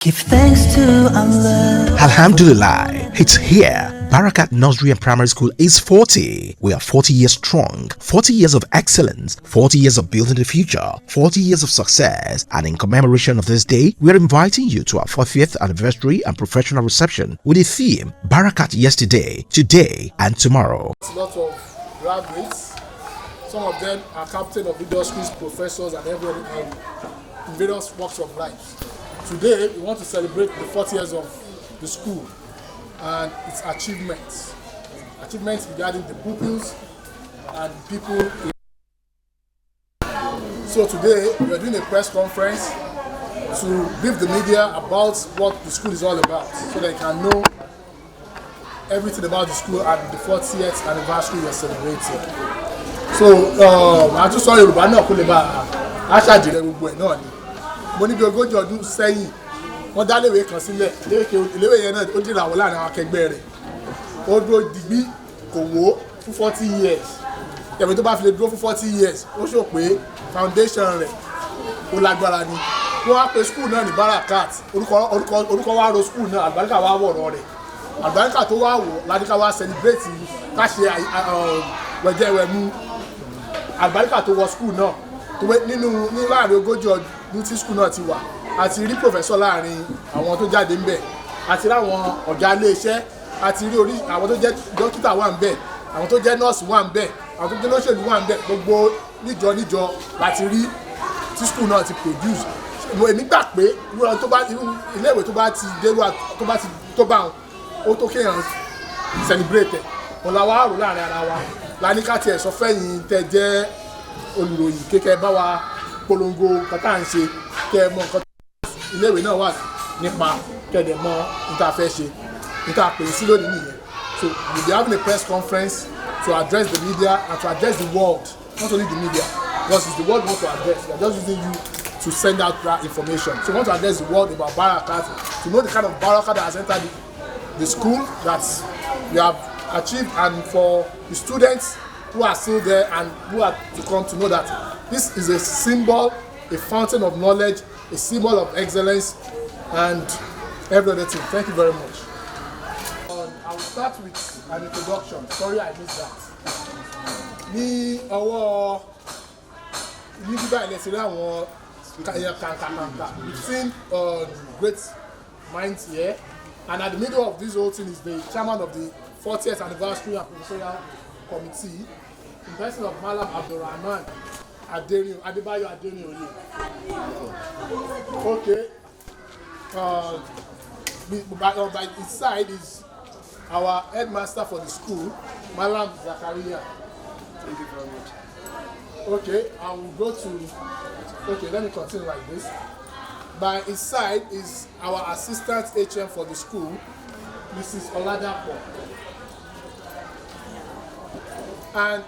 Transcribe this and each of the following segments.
Give thanks to Allah. Alhamdulillah, it's here. Barakat Nursery and Primary School is 40. We are 40 years strong, 40 years of excellence, 40 years of building the future, 40 years of success. And in commemoration of this day, we are inviting you to our 40th anniversary and professional reception with the theme Barakat Yesterday, Today, and Tomorrow. A lot of graduates. Some of them are captain of industries, professors, and everyone in various walks of life. Today, we want to celebrate the 40 years of the school and its achievements. Achievements regarding the pupils and people. So today, we are doing a press conference to brief the media about what the school is all about, so they can know everything about the school and the 40th anniversary we are celebrating. So, I just saw Yorùbá náà kó lè bá aṣáájìrẹ gbogbo ẹ̀ náà ni. Mo ní bí ogójì ọdún sẹ́yìn wọ́n dá léwé kan sílẹ̀ léwé yẹn náà ó dìrà wọ́n láàrin àwọn akẹgbẹ́ rẹ̀ ó dúró digbí kò wó fún 40 years ẹ̀mí tó bá fi lè dúró fún 40 years ó ṣò pé foundation rẹ̀ ó lágbára ni wọ́n wá pe school náà ní Barakat orúkọ wá ro school náà àlùbáríkà wá wọ̀rọ̀ rẹ̀ àlùbáríkà tó wá wọ̀ ládìká wá celebrate ká ṣe wẹ̀jẹ̀wẹ̀mú àlùbáríkà tó wọ school náà nínú láàrin ogójì ọdún tí school náà ti wà àti rí professor láàrin àwọn tó jáde ń bẹ̀ àti láwọn ọ̀gá ilé iṣẹ́ àti rí orí àwọn tó jẹ́ dókítà wà ń bẹ̀ àwọn tó jẹ́ nọ́ọ̀sì wà ń bẹ̀ àwọn tó jẹ́ lóṣèlú wà ń bẹ̀ gbogbo níjọ láti rí tí school náà ti produce èmi gbà pé irú iléèwé tó bá ti dérú tó bá ó tó kéèyàn celebrate ẹ̀ wọn la wá rò láàrin ara wa láníká tiẹ̀ sọ fẹ́yìn tẹ́ jẹ́ olùròyìn kékeré bá wa polongo kọta ń ṣe kẹ́ mọ̀ nǹkan iléèwé náà wà nípa kẹ́dẹ̀ mọ̀ níta fẹ́ ṣe níta pè sí lónìí nìyẹn. So we'll be having a press conference to address the media and to address the world, not only the media, because it's the world we want to address. We are just using you to send out that information. So we want to address the world about Barakat, to know the kind of Barakat that has entered the school that we have achieved, and for the students who are still there and who are to come to know that this is a symbol, a fountain of knowledge, a symbol of excellence, and every other thing. Thank you very much. I will start with an introduction. Sorry I missed that. Ní ọwọ́ ní bíbá ilẹ̀ sí àwọn kàǹkàǹkà. We've seen great minds here, and at the middle of this whole thing is the chairman of the 40th anniversary and professorial committee, in person of Malam Abdurrahman Adebayo Adenioye. Okay. By his side is our headmaster for the school, Malam Zakaria. Thank you very much. Okay, I will go to. Okay, let me continue like this. By his side is our assistant HM for the school, Mrs. Oladapo. And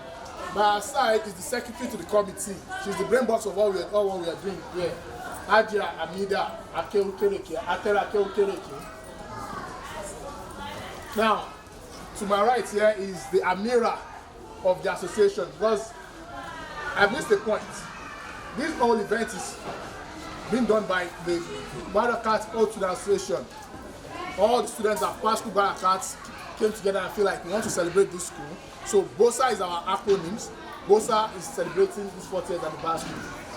by her side is the secretary to the committee. She's the brain box of all what we are doing here. Adria Amida Akeukereke. Now, to my right here is the Amira of the association, because I missed the point. This whole event is being done by the Barakat Old Student Association. All the students that passed through Barakat came together and feel like we want to celebrate this school. So BOSA is our acronyms. BOSA is celebrating this 40th anniversary.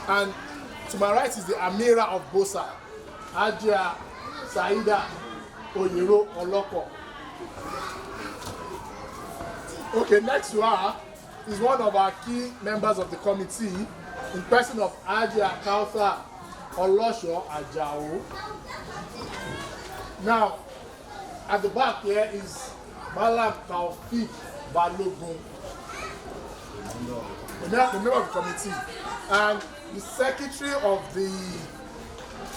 And to my right is the Amira of BOSA, Ajia Saida Oyero Oloko. Okay, next to her is one of our key members of the committee, in person of Ajia Kausa Olosho Ajao. Now, at the back here is Malam Taufik Balogun, the member of the committee, and the secretary of the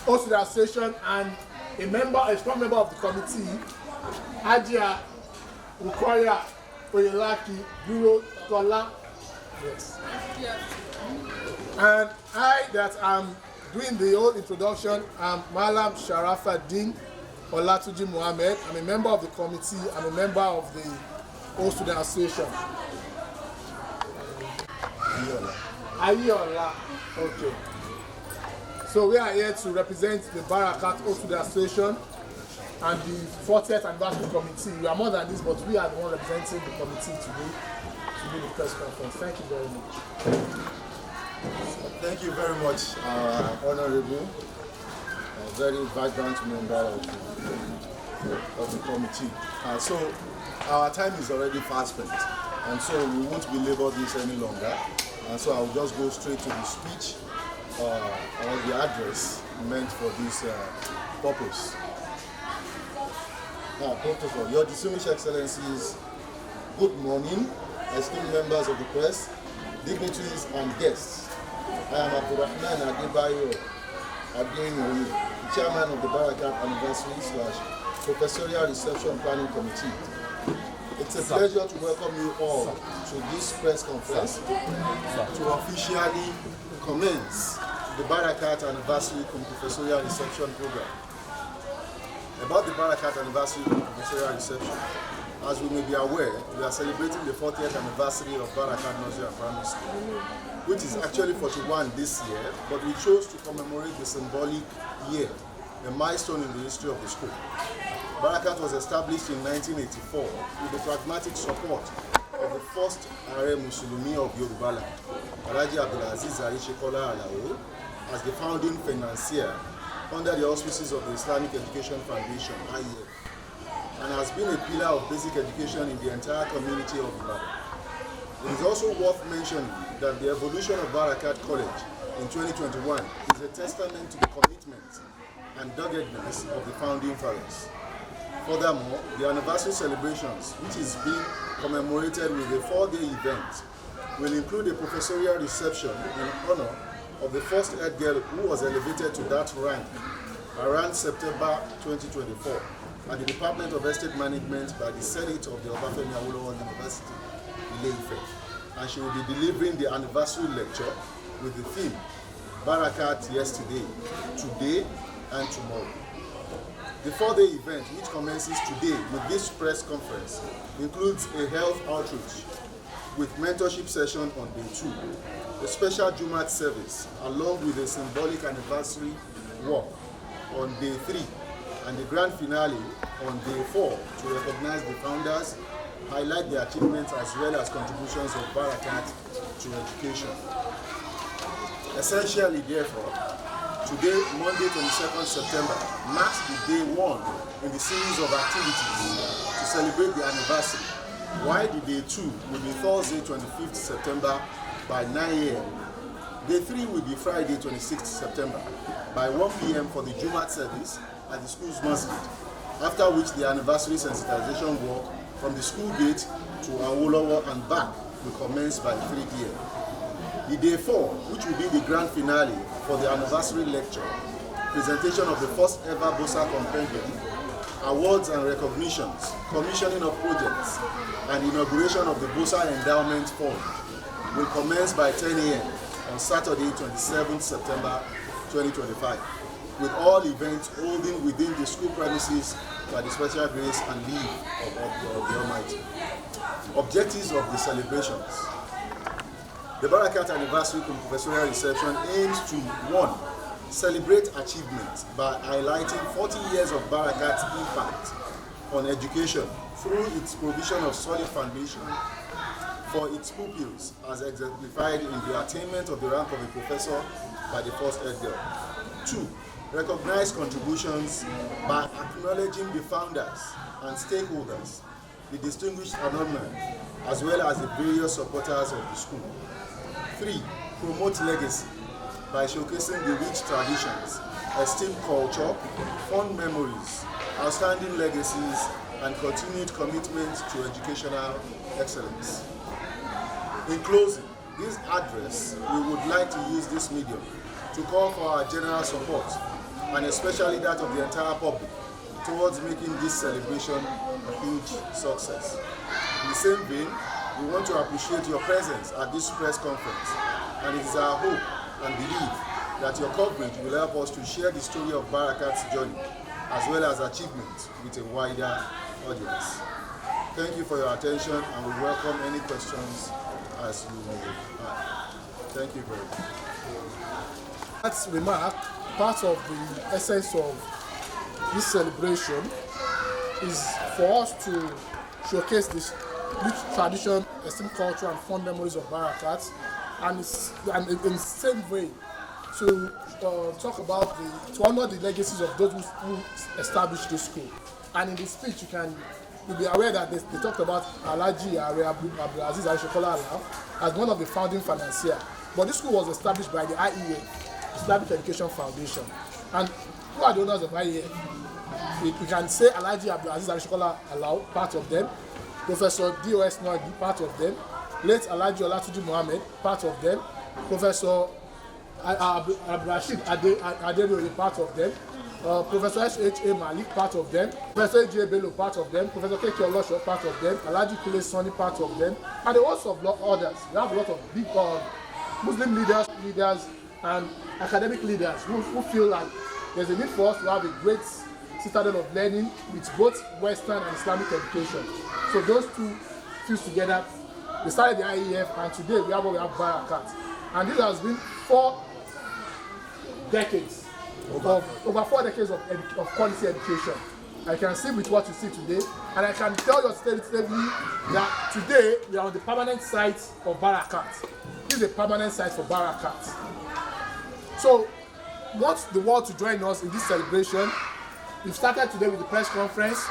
Old Student Association and a strong member of the committee, Ajia Ukoya Oyelaki Bureau Tola. Yes. And I that am doing the whole introduction, I'm Malam Sharafaddin Olatuji Mohammed. I'm a member of the committee. I'm a member of the Old Student Association. Ayola. Okay. So we are here to represent the Barakat Otuda Association and the 40th Anniversary Committee. We are more than this, but we are the one representing the committee today to do the press conference. Thank you very much. Thank you very much, Honorable, a very vibrant member of the committee. So our time is already fast spent, and so we won't belabor this any longer. And so I'll just go straight to the speech or the address meant for this purpose. Protocol. Your distinguished excellencies, good morning, esteemed members of the press, dignitaries and guests. I am Abdurrahman Adebayo Adeyemi, chairman of the Barakat Anniversary / Professorial Reception Planning Committee. It's a pleasure to welcome you all to this press conference to officially commence the Barakat Anniversary Professorial Reception Program. About the Barakat Anniversary Professorial Reception, as we may be aware, we are celebrating the 40th anniversary of Barakat Nursery and Primary School, which is actually 41 this year, but we chose to commemorate the symbolic year, a milestone in the history of the school. Barakat was established in 1984 with the pragmatic support of the first Ààrẹ Mùsùlùmí of Yoruba land, Alhaji Abdulaziz Arishekola Alao, as the founding financier under the auspices of the Islamic Education Foundation, IEF, and has been a pillar of basic education in the entire community of Ibadan. It is also worth mentioning that the evolution of Barakat College in 2021 is a testament to the commitment and doggedness of the founding fathers. Furthermore, the anniversary celebrations, which is being commemorated with a 4-day event, will include a professorial reception in honor of the first head girl who was elevated to that rank around September 2024 at the Department of Estate Management by the Senate of the Obafemi Awolowo University, Ile-Ife, and she will be delivering the anniversary lecture with the theme Barakat Yesterday, Today and Tomorrow. The 4-day event, which commences today with this press conference, includes a health outreach with mentorship session on day 2, a special Jumat service along with a symbolic anniversary walk on day 3, and the grand finale on day 4 to recognize the founders, highlight their achievements as well as contributions of Barakat to education. Essentially, therefore, today, Monday 22nd September, marks the day 1 in the series of activities to celebrate the anniversary, while the day 2 will be Thursday 25th September by 9 a.m. Day 3 will be Friday 26th September by 1 p.m. for the Jumat service at the school's masjid, after which the anniversary sensitization walk from the school gate to Awolowo and back will commence by 3 p.m. The day 4, which will be the grand finale for the anniversary lecture, presentation of the first ever BOSA compendium, awards and recognitions, commissioning of projects, and inauguration of the BOSA Endowment Fund will commence by 10 a.m. on Saturday, 27th September 2025, with all events holding within the school premises by the special grace and leave of the Almighty. Objectives of the celebrations. The Barakat Anniversary Professorial Reception aims to 1. Celebrate achievements by highlighting 40 years of Barakat's impact on education through its provision of solid foundation for its pupils, as exemplified in the attainment of the rank of a professor by the first head girl. 2. Recognize contributions by acknowledging the founders and stakeholders, the distinguished alumni, as well as the various supporters of the school. 3. Promote legacy by showcasing the rich traditions, esteemed culture, fond memories, outstanding legacies, and continued commitment to educational excellence. In closing this address, we would like to use this medium to call for our general support, and especially that of the entire public, towards making this celebration a huge success. In the same vein, we want to appreciate your presence at this press conference, and it is our hope and belief that your coverage will help us to share the story of Barakat's journey as well as achievements with a wider audience. Thank you for your attention, and we welcome any questions as you may have. Thank you very much. That's remark, part of the essence of this celebration is for us to showcase this rich tradition, esteemed culture, and fond memories of Barakat, and in the same way to talk about to honor the legacies of those who established this school. And in the speech, you'll be aware that they talked about Alhaji Abdulaziz Arishekola Alao as one of the founding financiers. But this school was established by the IEF, Islamic Education Foundation. And who are the owners of IEF? We can say Alhaji Abdulaziz Arishekola Alao, part of them. Professor D.O.S. Nogi, part of them. Late Alhaji Olatuji Mohammed, part of them. Professor Abdulrashid Aderoye, part of them. Professor S.H.A. Malik, part of them. Professor A.J. Bello, part of them. Professor K.K. Olosho, part of them. Alhaji Kule Sani, part of them. And a host of others. We have a lot of big Muslim leaders and academic leaders who feel like there's a need for us to have a great citadel of learning with both Western and Islamic education. So those two fused together. They started the IEF, and today we have Barakat. And this has been 4 decades, over 4 decades of quality education. I can see with what you see today, and I can tell you steadily that today we are on the permanent site of Barakat. This is a permanent site for Barakat. So, want the world to join us in this celebration. We've started today with the press conference.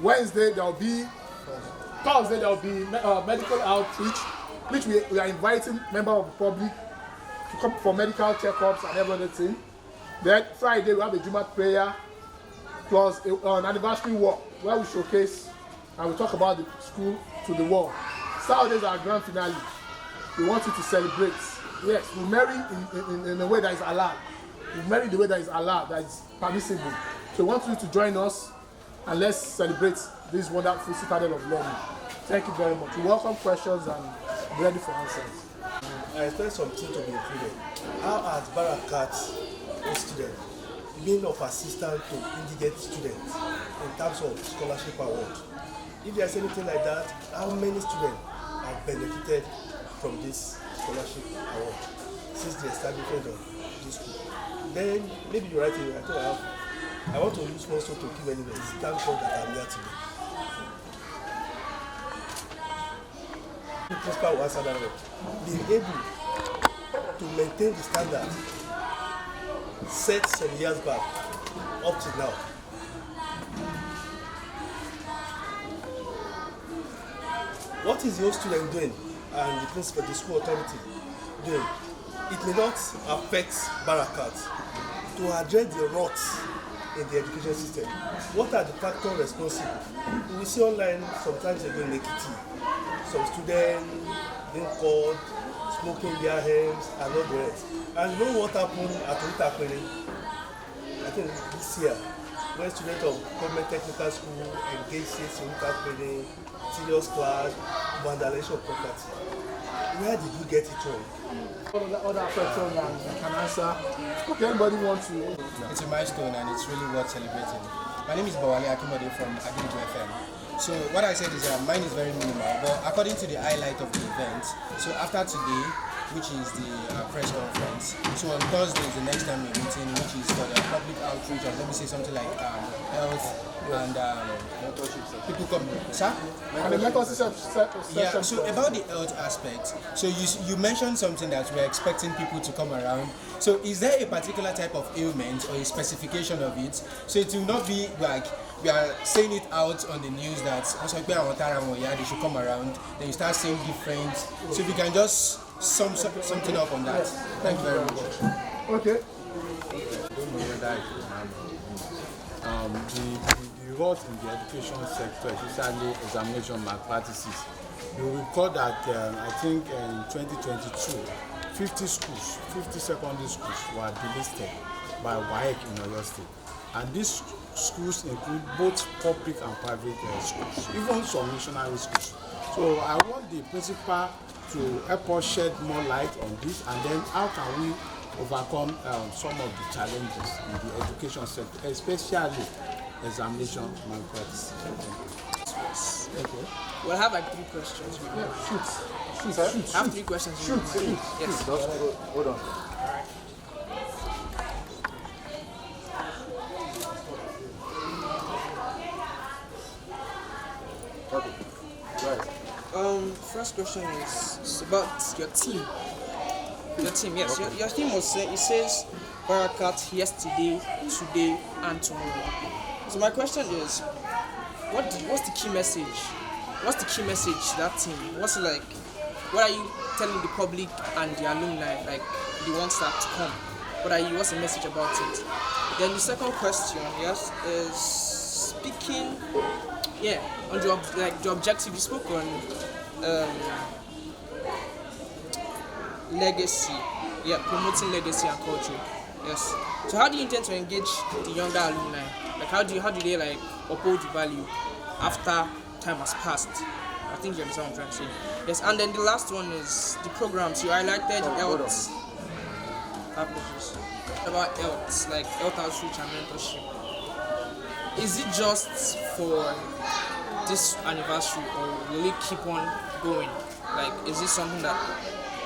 Wednesday there will be, Thursday there will be medical outreach, which we are inviting members of the public to come for medical checkups and everything. Then Friday we have a Jumat prayer plus an anniversary walk where we showcase and we talk about the school to the world. Saturday is our grand finale. We want you to celebrate. Yes, we marry in a way that is allowed. We marry the way that is allowed, that is permissible. So we want you to join us and let's celebrate this wonderful citadel of learning. Thank you very much. We welcome questions and be ready for answers. I expect something to be included. How has Barakat, a student, been of assistance to indigent students in terms of scholarship award? If there's anything like that, how many students have benefited from this scholarship award since the establishment of this school? Then maybe you're right here. I want to use also to give anyways. Thank God that I'm here today. The principal was being able to maintain the standard set some years back up to now. What is your student doing and the principal, the school authority doing? It may not affect Barakat to address the rots in the education system. What are the factors responsible? We see online sometimes they go in Ekiti. Some students being called, smoking their hands and all the rest. And you know what happened at Utapere? I think this year, when students of government technical school engaged in Utapere, serious class, vandalization of property. Where did you get it wrong? Other questions I can answer. Okay, anybody want to? It's a milestone and it's really worth celebrating. My name is Bawale Akimode from Brefing. So what I said is that mine is very minimal, but according to the highlight of the event, so after today, which is the press conference, so on Thursday is the next time we're meeting, which is for the public outreach, or let me say something like health and people come. Sir? And the mentorship session. Yeah, so about the health aspect, so you mentioned something that we're expecting people to come around. So is there a particular type of ailment or a specification of it? So it will not be like we are saying it out on the news that they should come around, then you start saying different. So if you can just sum something up on that. Thank you very much. Okay. The rot in the education sector, especially examination malpractices. You recall that I think in 2022, 50 secondary schools were delisted by WAEC in Oyo State. And these schools include both public and private schools, even some missionary schools. So I want the principal to help us shed more light on this, and then how can we overcome some of the challenges in the education sector, especially examination malpractice. Okay. We'll have like 3 questions. Shoot. I have 3 questions. Shoot. Yes. Just hold on. first question is about your team. Your team, yes. Your team was it says Barakat yesterday, today, and tomorrow. So my question is, what's the key message? What's the key message to that team? What's it like? What are you telling the public and the alumni, like the ones that come? What's the message about it? Then the second question, yes, is speaking, on the objective. You spoke on legacy, promoting legacy and culture. Yes. So how do you intend to engage the younger alumni? Like how do they like uphold the value after time has passed? I think you understand what I'm trying to say. Yes, and then the last one is the programs. You highlighted health. Apologies. About health, like health outreach and mentorship. Is it just for this anniversary or will it keep on going? Like, is it something that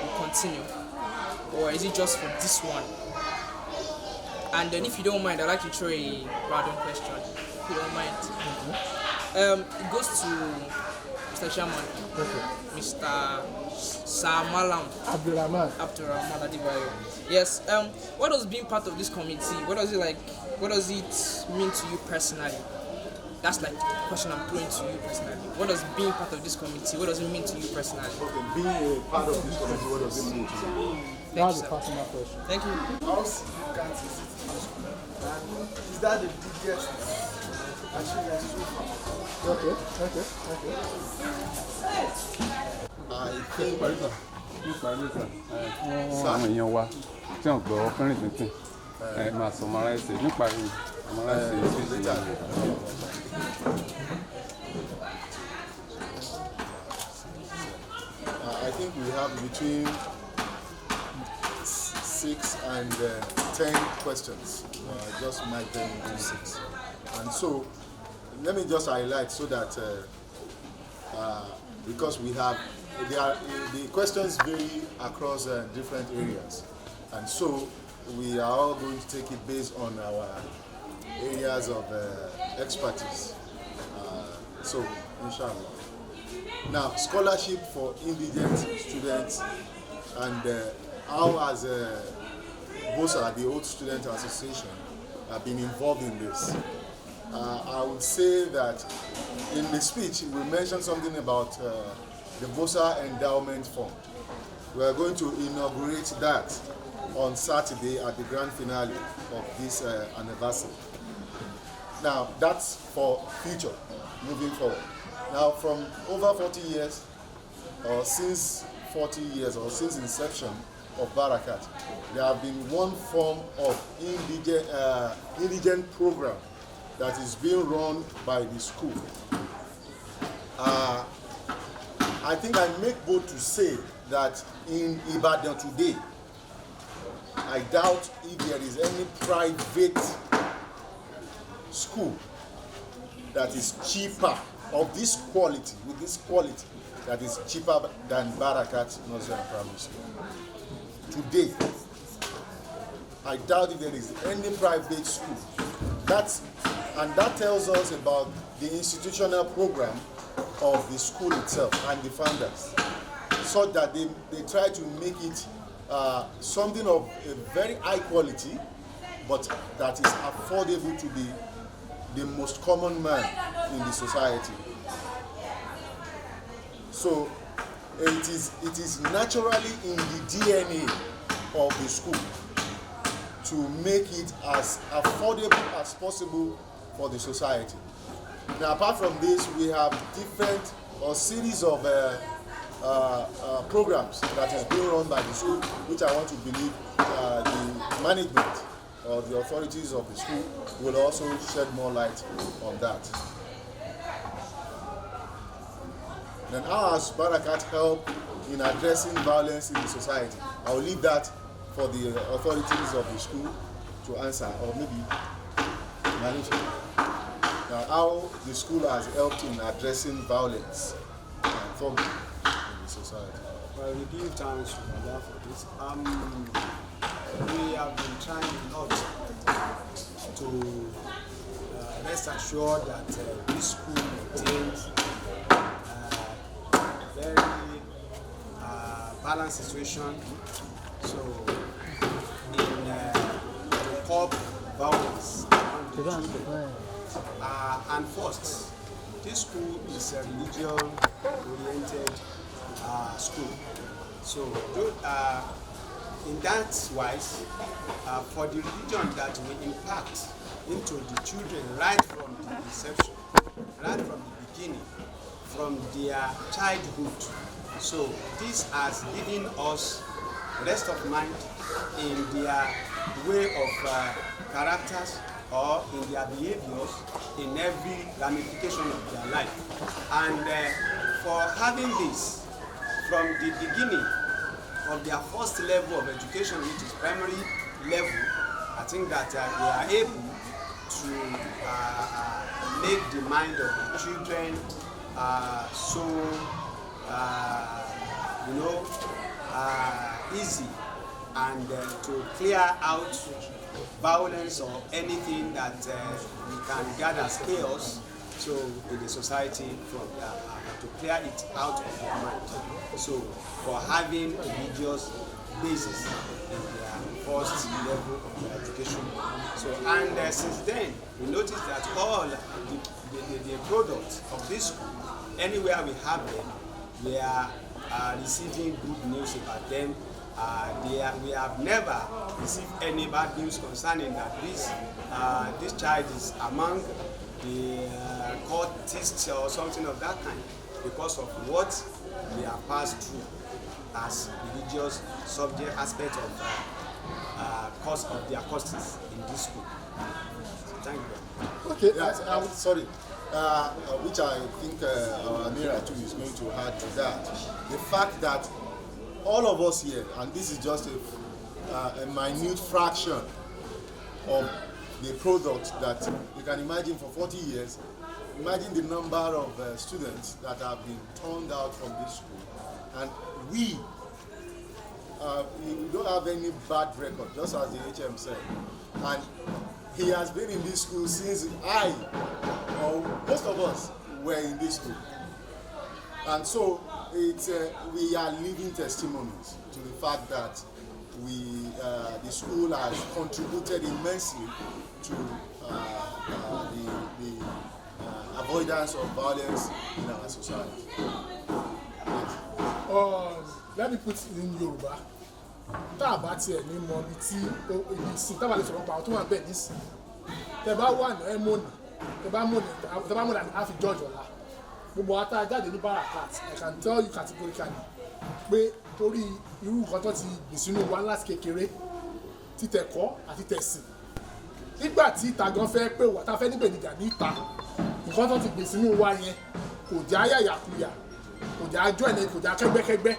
will continue? Or is it just for this one? And then if you don't mind, I'd like to throw a random question. If you don't mind. It goes to Mr. Chairman, Mr. Samalam Abdurrahman. Adibayo. Yes. What does being part of this committee? What does it like? What does it mean to you personally? That's like the question I'm throwing to you personally. What does being part of this committee? What does it mean to you personally? Okay, being a part of this committee, what does it mean to you? That's a personal question. Thank you. How significant is it in the school? And is that the biggest achievement so far? Okay. I think àwọn èèyàn wa tí wọ́n gbọ́ fẹ́rìn tuntun máa summarize nípa summarize later. I think we have between 6 and 10 questions. Just might then do 6. And so, let me just highlight so that because we have the questions vary across different areas, and so we are all going to take it based on our areas of expertise. So, inshallah. Now, scholarship for indigent students, and how has BOSA, the Old Student Association, been involved in this? I would say that in the speech we mentioned something about the BOSA Endowment Fund. We are going to inaugurate that on Saturday at the grand finale of this anniversary. Now, that's for future, moving forward. Now, from over 40 years, or since 40 years, or since inception of Barakat, there have been one form of indigent program that is being run by the school. I think I make bold to say that in Ibadan today, I doubt if there is any private school that is cheaper of this quality, with this quality, that is cheaper than Barakat Nursery and Primary School. Today, I doubt if there is any private school. That tells us about the institutional program of the school itself and the founders, so that they try to make it something of a very high quality, but that is affordable to the most common man in the society. So it is naturally in the DNA of the school to make it as affordable as possible for the society. Now, apart from this, we have different series of programs that is being run by the school, which I want to believe the management or the authorities of the school will also shed more light on that. Then how has Barakat helped in addressing violence in the society? I will leave that for the authorities of the school to answer, or maybe management. Now, how the school has helped in addressing violence and thug in the society. Well, we give thanks to Allah for this. We have been trying a lot to rest assured that this school maintains very balanced situation. So, in to curb violence among the children. And first, this school is a religion-oriented school. So, in that wise, for the religion that we impact into the children right from the inception, right from the beginning, from their childhood. So this has given us rest of mind in their way of characters or in their behaviors in every ramification of their life. And for having this from the beginning of their first level of education, which is primary level, I think that we are able to make the mind of the children easy, and to clear out violence or anything that we can gather as chaos in the society from to clear it out of their mind. So for having religious basis in their first level of their education. So and since then we noticed that all the products of this school, anywhere we have them, we are receiving good news about them. We have never received any bad news concerning that this child is among the cultists or something of that kind, because of what we have passed through as religious subject aspect of cause of their courses in this school. So thank you. Okay, yes, sorry. Which I think Amira too is going to add to that. The fact that all of us here, and this is just a minute fraction of the product that you can imagine for 40 years, imagine the number of students that have been turned out from this school. And we don't have any bad record, just as the HM said. And he has been in this school since most of us were in this school. And so we are living testimonies to the fact that the school has contributed immensely to the avoidance of violence in our society. Let me put it in Yoruba. Tá a bá tiẹ̀ ní mọ ibi tí ibi sí tá a bá lè sọ̀rọ̀ pa àwọn tó wà bẹ́ẹ̀ nísìn. Tẹ bá wà ní ẹ̀mọ́nì, tẹ bá mọ̀nì àfi jọ́jọ́ la. Gbogbo ata jáde ní Barakat, I can tell you categorically pé torí irú nǹkan tó ti gbìn sínú wa láti kékeré, títẹ̀kọ́ àti tẹ̀sìn. Nígbà tí ìta gan fẹ́ pé wà tá fẹ́ níbẹ̀ níjà ní ìta, nǹkan tó ti gbìn sínú wa yẹn kò já yàyàkuyà, kò já jọ́ ẹ̀nẹ́, kò já kẹ́gbẹ́kẹ́gbẹ́.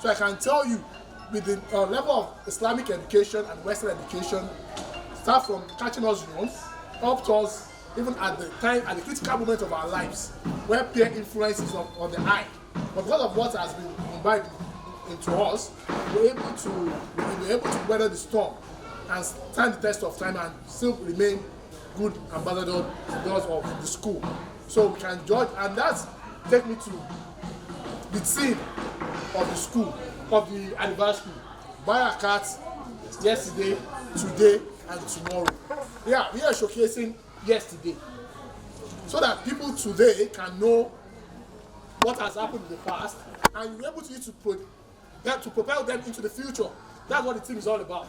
So I can tell you, with the level of Islamic education and Western education, start from catching us young, up to us even at the critical moment of our lives, where peer influence is on the high. But because of what has been imbibed into us, we're able to weather the storm and stand the test of time and still remain good ambassadors of the school. So we can judge, and that's take me to the theme of the school, of the anniversary. Barakat, yesterday, today, and tomorrow. Yeah, we are showcasing yesterday, so that people today can know what has happened in the past, and you're able to use to propel them into the future. That's what the team is all about.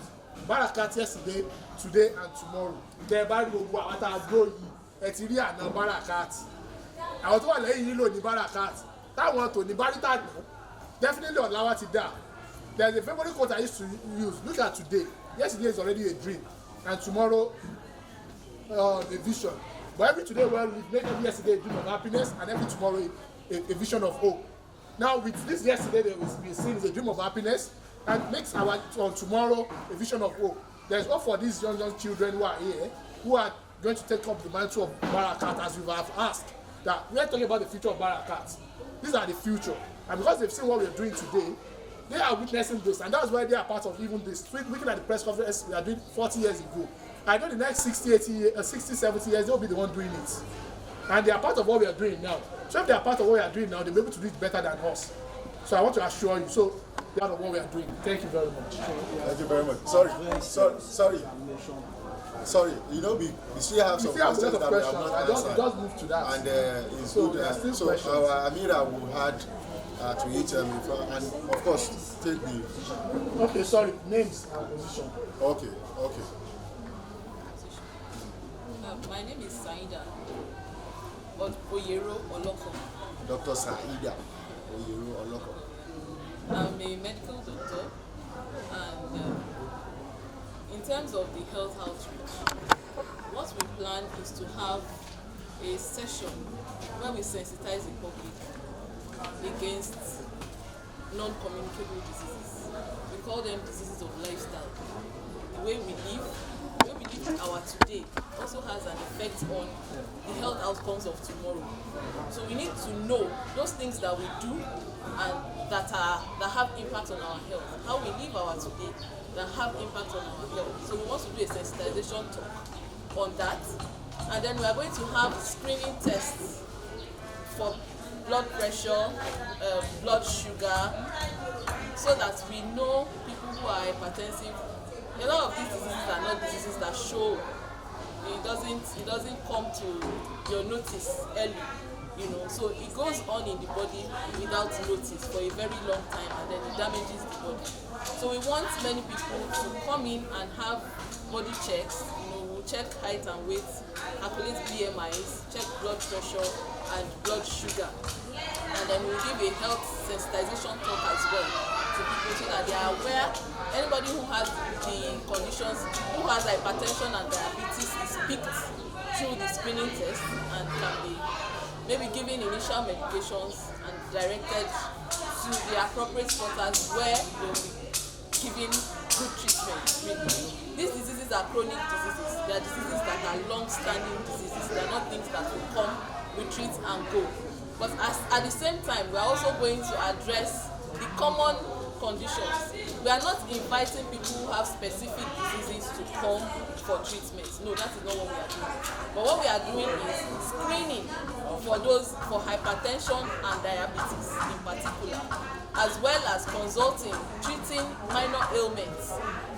Barakat yesterday, today, and tomorrow. Tẹ́ bá rí gbogbo àwọn tá a dúró yìí, ẹ ti rí àná Barakat. Àwọn tó wà lẹ́yìn yìí lò ní Barakat. Táwọn tò ní Barita náà, definitely ọ̀la wa ti dà. There's a favorite quote I used to use. Look at today. Yesterday is already a dream, and tomorrow a vision. But every today we make every yesterday a dream of happiness, and every tomorrow a vision of hope. Now with this yesterday that we see is a dream of happiness, and makes our tomorrow a vision of hope. There's hope for these young children who are here, who are going to take up the mantle of Barakat, as we have asked. That we are talking about the future of Barakat. These are the future, and because they've seen what we are doing today, they are witnessing this, and that's why they are part of even this. Looking at the press conference we are doing 40 years ago, I know the next 60, 70 years, they'll be the one doing it. And they are part of what we are doing now. So if they are part of what we are doing now, they'll be able to do it better than us. So I want to assure you. So that's what we are doing. Thank you very much. Thank you very much. Sorry. You know, we still have some questions that we have not answered. Just move to that. And it's So good. there are still So questions. our Amira will add to it, and of course take the. Okay, sorry. Names and position. Okay. My name is Saida Oyero Oloko. Dr. Saida Oyero Oloko. I'm a medical doctor, and in terms of the health outreach, what we plan is to have a session where we sensitize the public against non-communicable diseases. We call them diseases of lifestyle. The way we live our today also has an effect on the health outcomes of tomorrow. So we need to know those things that we do and that have impact on our health, how we live our today that have impact on our health. So we want to do a sensitization talk on that, and then we are going to have screening tests for blood pressure, blood sugar, so that we know people who are hypertensive. A lot of these diseases are not diseases that show. It doesn't come to your notice early, So it goes on in the body without notice for a very long time, and then it damages the body. So we want many people to come in and have body checks. We'll check height and weight, calculate BMIs, check blood pressure and blood sugar, and then we'll give a health sensitization talk as well to people so that they are aware. Anybody who has the conditions, who has hypertension and diabetes, is picked through the screening test and can be maybe given initial medications and directed to the appropriate quarters where they will be given good treatment. These diseases are chronic diseases. They are diseases that are long-standing diseases. They are not things that will come, we treat and go. But at the same time, we are also going to address the common conditions. We are not inviting people who have specific diseases to come for treatment. No, that is not what we are doing. But what we are doing is screening for those for hypertension and diabetes in particular, as well as consulting, treating minor ailments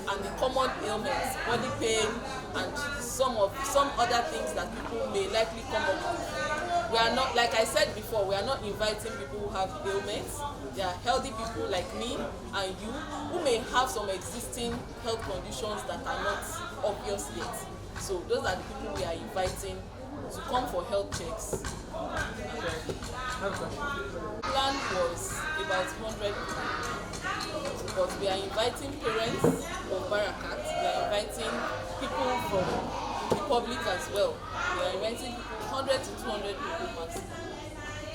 and the common ailments, body pain and some other things that people may likely come up with. We are not, like I said before, we are not inviting people who have ailments. They are healthy people like me and you who may have some existing health conditions that are not obvious yet. So those are the people we are inviting to come for health checks. Plan was about 100 people, but we are inviting parents of Barakat. We are inviting people from the public as well. We are inviting people, 100 to 200 people maximum,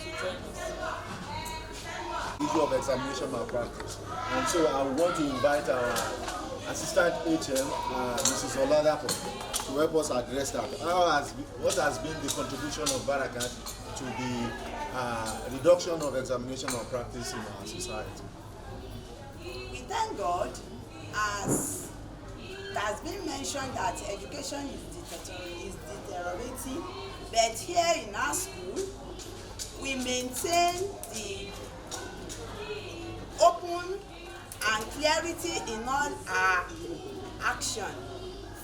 to join us. Issue of examination malpractice, and so I want to invite our assistant HM, Mrs. Oladapo, to help us address that. What has been the contribution of Barakat to the reduction of examination malpractice in our society? We thank God, as it has been mentioned, that education is deteriorating, but here in our school, we maintain the open and clarity in all our action.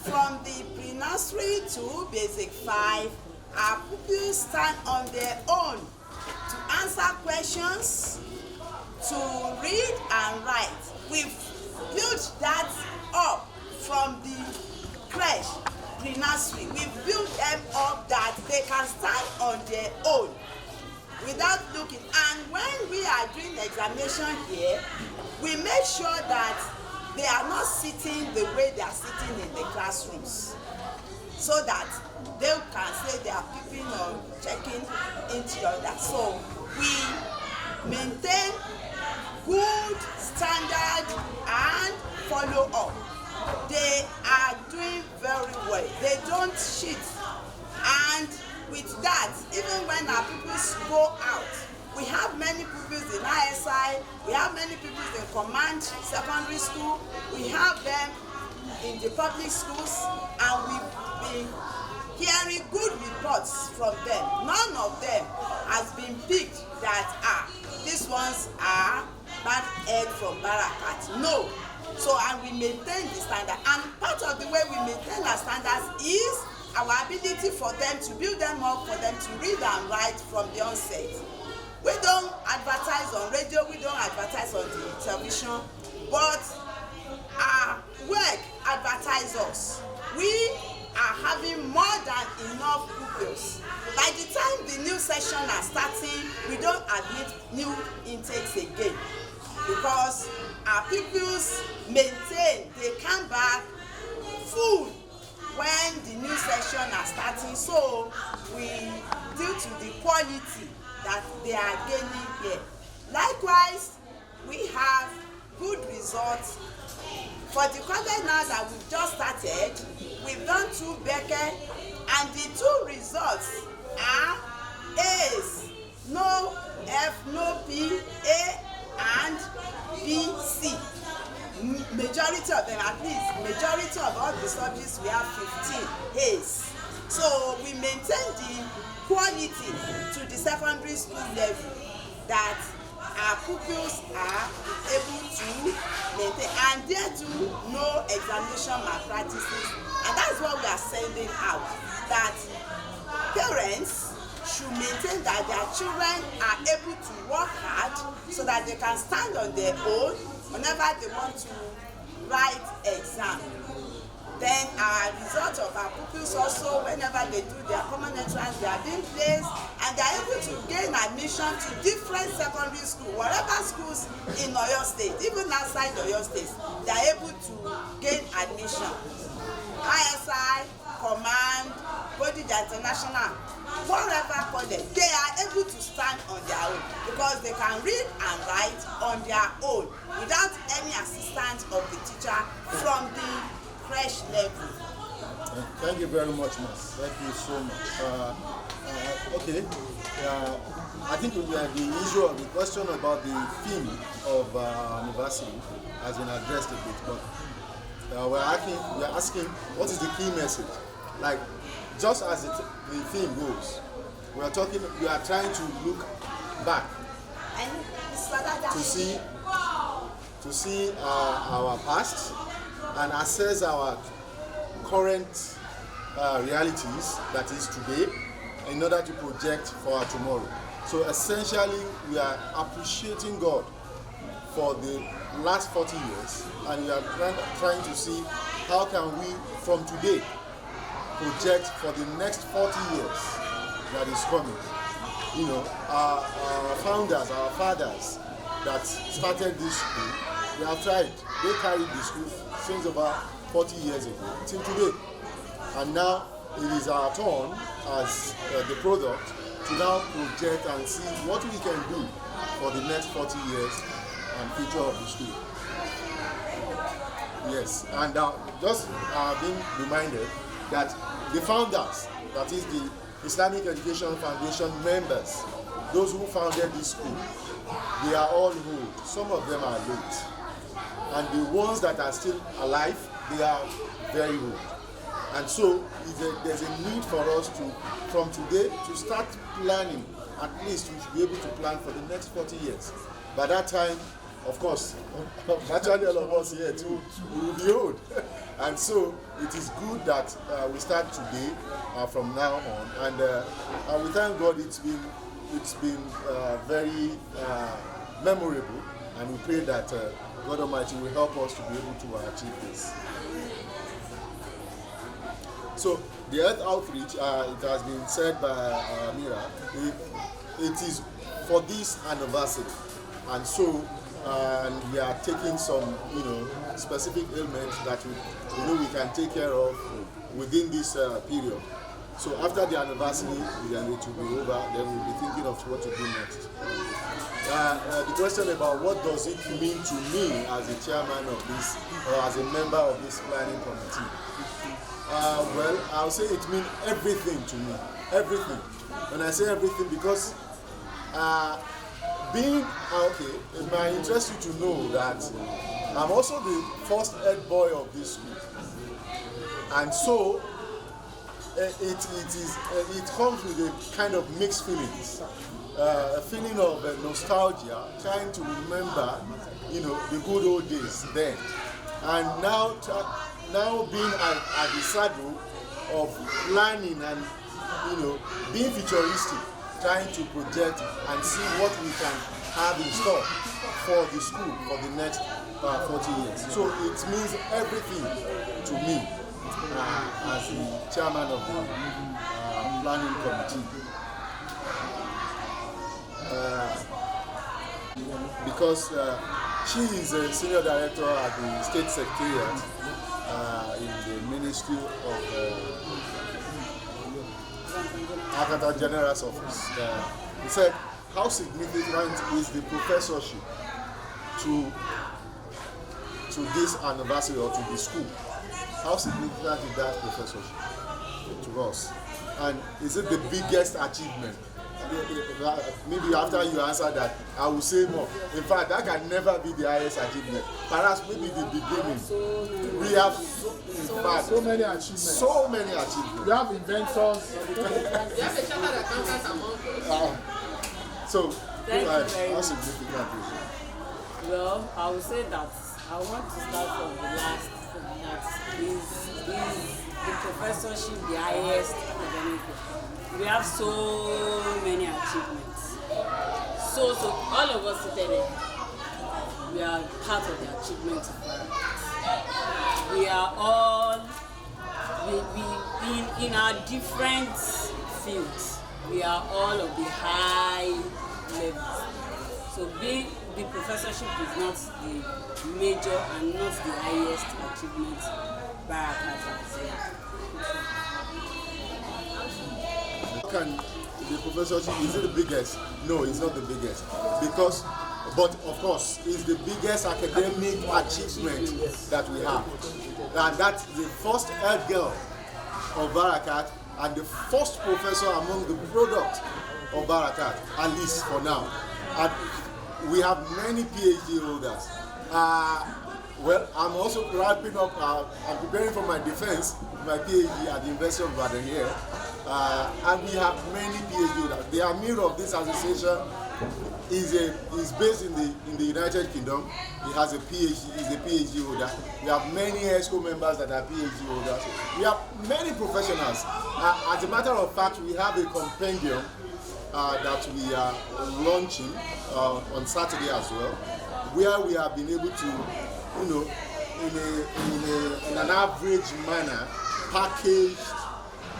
From the pre-nursery to basic 5, our pupils stand on their own to answer questions, to read and write. We've built that up from the creche, pre-nursery. We've built them up that they can stand on their own without looking. And when we are doing the examination here, we make sure that they are not sitting the way they are sitting in the classrooms, so that they can say they are peeping or checking into that. So we maintain good standard and follow up. They are doing very well. They don't cheat. And with that, even when our pupils go out, we have many pupils in ISI, we have many pupils in Command Secondary School, we have them in the public schools, and we've been hearing good reports from them. None of them has been picked that these ones are bad egg from Barakat. No. So, and we maintain the standard. And part of the way we maintain our standards is our ability for them to build them up, for them to read and write from the onset. We don't advertise on radio, we don't advertise on the television, but our work advertises us. We are having more than enough pupils. By the time the new session are starting, we don't admit new intakes again because our pupils maintain, they come back full when the new session are starting. So we due to the quality that they are gaining here. Likewise, we have good results. For the college now that we've just started, we've done 2 Beckett, and the 2 results are A's, no F, no P, A and B, C. Majority of them, at least, majority of all the subjects, we have 15 A's. So we maintain the quality to the secondary school level that our pupils are able to maintain, and there too no examination malpractices, and that's what we are sending out, that parents should maintain that their children are able to work hard so that they can stand on their own whenever they want to write exam. Then our result of our pupils also, whenever they do their common entrance, they are being placed and they are able to gain admission to different secondary schools, whatever schools in Oyo State, even outside Oyo State, they are able to gain admission. ISI, Command, Bodija International, whatever college, they are able to stand on their own because they can read and write on their own without any assistance of the teacher from the fresh level. Thank you very much, Mas. Thank you so much. I think the issue of the question about the theme of anniversary has been addressed a bit, but we're asking what is the key message? Like, just as the theme goes, we are trying to look back to see our past and assess our current realities, that is today, in order to project for our tomorrow. So essentially, we are appreciating God for the last 40 years, and we are trying to see how can we, from today, project for the next 40 years that is coming. You know, our founders, our fathers that started this school, they have tried. They carried the school since about 40 years ago till today. And now it is our turn as the product to now project and see what we can do for the next 40 years and future of the school. Yes, and just being reminded that the founders, that is the Islamic Education Foundation members, those who founded this school, they are all old. Some of them are late. And the ones that are still alive, they are very old. And so there's a need for us to, from today, to start planning. At least we should be able to plan for the next 40 years. By that time, of course, virtually all of us here too, we will be old. And so it is good that we start today from now on. And we thank God it's been very memorable. And we pray that God Almighty will help us to be able to achieve this. So the Earth Outreach, it has been said by Mira, it is for this anniversary. And so we are taking some, specific ailments that we can take care of within this period. So after the anniversary, then it will be over. Then we'll be thinking of what to do next. The question about what does it mean to me as a chairman of this, or as a member of this planning committee? Well, I'll say it means everything to me. Everything. When I say everything, because it might interest you to know that I'm also the first head boy of this school, and so it comes with a kind of mixed feelings. a feeling of nostalgia, trying to remember, the good old days then. And now being at the saddle of planning and, being futuristic, trying to project and see what we can have in store for the school for the next 40 years. So it means everything to me as the chairman of the planning committee. Because she is a senior director at the state secretariat in the Ministry of Accountant General's office. He said, how significant is the professorship to this anniversary or to the school? How significant is that professorship to us? And is it the biggest achievement? Maybe after you answer that, I will say more. In fact, that can never be the highest achievement. Perhaps maybe the beginning. We have so many achievements. So many achievements. We have inventors. We have a chartered accountant among us. So, Thank you very how much. significant is it? Well, I would say that I want to start from the last. That is the professorship the highest academic. We have so many achievements. So all of us seated there, we are part of the achievement of Barakat. We are all in our different fields. We are all of the high levels. So the professorship is not the major and not the highest achievement Barakat has. Can the professorship, is it the biggest? No, it's not the biggest. But of course, it's the biggest academic achievement that we have. And that's the first head girl of Barakat and the first professor among the products of Barakat, at least for now. And we have many PhD holders. Well, I'm also wrapping up, I'm preparing for my defense, my PhD at the University of Ibadan here. And we have many PhD holders. The Amir of this association is based in the United Kingdom. He has a PhD, he's a PhD holder. We have many ESCO members that are PhD holders. We have many professionals. As a matter of fact, we have a compendium that we are launching on Saturday as well, where we have been able to, in an average manner, package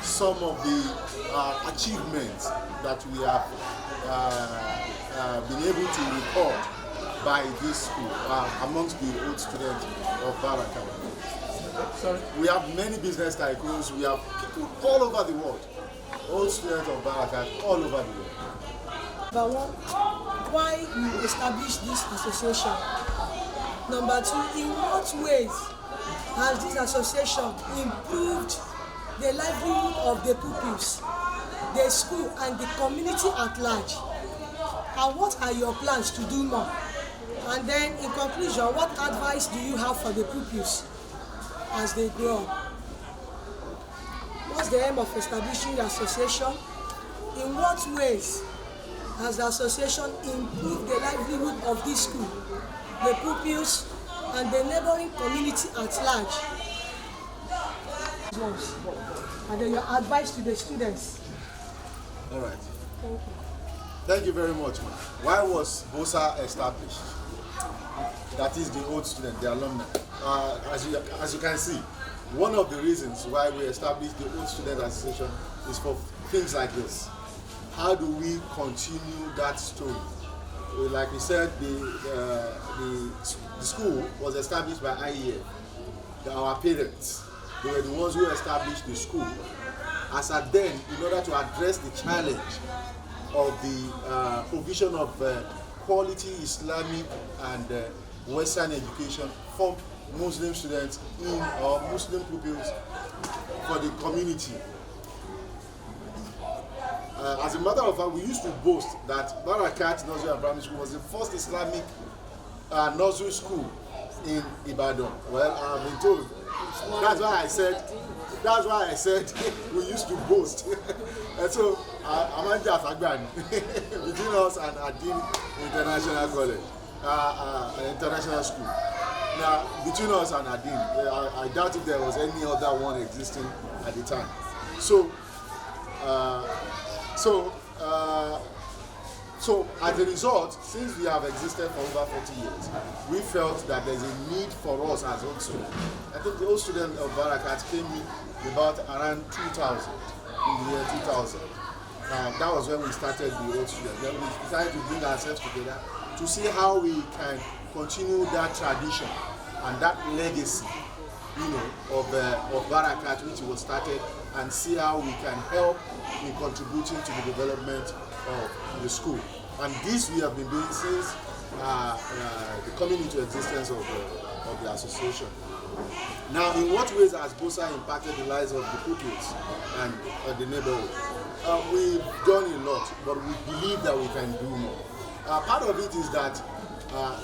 some of the achievements that we have been able to record by this school amongst the old students of Barakat. We have many business tycoons, we have people all over the world, old students of Barakat all over the world. Number one, why you established this association? Number two, in what ways has this association improved the livelihood of the pupils, the school and the community at large? And what are your plans to do more? And then in conclusion, what advice do you have for the pupils as they grow up? What's the aim of establishing the association? In what ways has the association improved the livelihood of this school, the pupils, and the neighboring community at large? And then your advice to the students. All right. Thank you very much, man. Why was BOSA established? That is the old student, the alumni. As you can see, one of the reasons why we established the Old Student Association is for things like this. How do we continue that story? Like we said, the school was established by IEF. Our parents, they were the ones who established the school. As at then, in order to address the challenge of the provision of quality Islamic and Western education for Muslim students or Muslim pupils for the community. As a matter of fact, we used to boast that Barakat Nursery and Primary School was the first Islamic nursery school in Ibadan. Well, I've been told. That's why I said we used to boast. And so Amanja Fagbani between us and Adin International College, an international school. Now, between us and Adin, I doubt if there was any other one existing at the time. So as a result, since we have existed for over 40 years, we felt that there's a need for us as old students. I think the old student of Barakat came in about around 2000, in the year 2000. That was when we started the old students. Then we decided to bring ourselves together to see how we can continue that tradition and that legacy, of Barakat, which was started, and see how we can help in contributing to the development of the school. And this we have been doing since the coming into existence of the association. Now, in what ways has BOSA impacted the lives of the pupils and the neighborhood? We've done a lot, but we believe that we can do more. Part of it is that,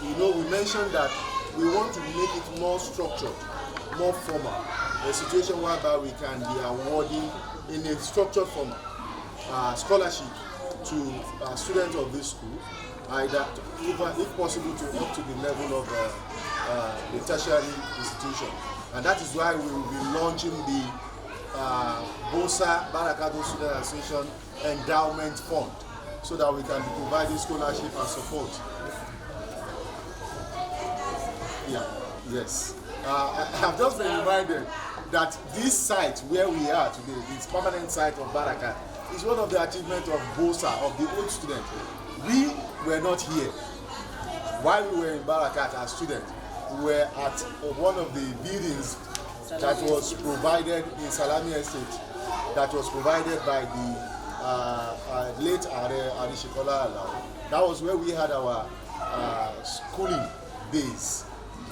we mentioned that we want to make it more structured, more formal, a situation whereby we can be awarding in a structured form scholarship to students of this school, either if possible to up to the level of the tertiary institution. And that is why we will be launching the BOSA Barakat Student Association Endowment Fund, so that we can be providing scholarship and support. Yes. I have just been reminded that this site where we are today, this permanent site of Barakat, is one of the achievements of BOSA, of the old students. We were not here while we were in Barakat as students. We were at one of the buildings that was provided in Salami Estate, that was provided by the late Are Shikola Alao. That was where we had our schooling days.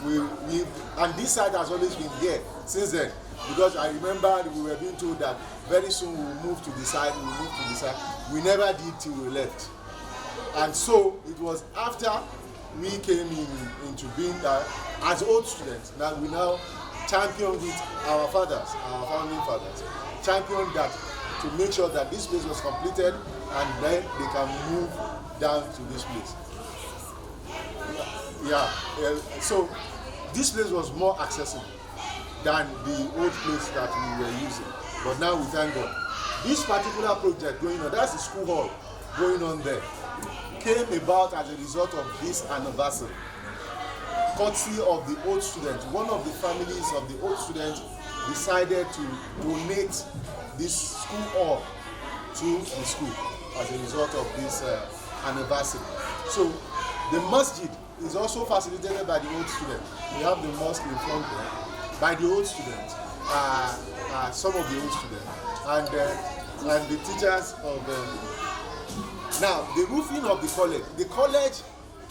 And this site has always been here since then, because I remember we were being told that very soon we will move to the side, we never did till we left. And so it was after we came into being as old students that we now championed with our fathers, our founding fathers, championed that to make sure that this place was completed and then they can move down to this place. So this place was more accessible than the old place that we were using. But now we thank God. This particular project going on, that's the school hall going on there, came about as a result of this anniversary, courtesy of the old students. One of the families of the old students decided to donate this school hall to the school as a result of this anniversary. So the masjid is also facilitated by the old students. We have the mosque in front there by the old students, some of the old students, and the teachers of now the roofing of the college,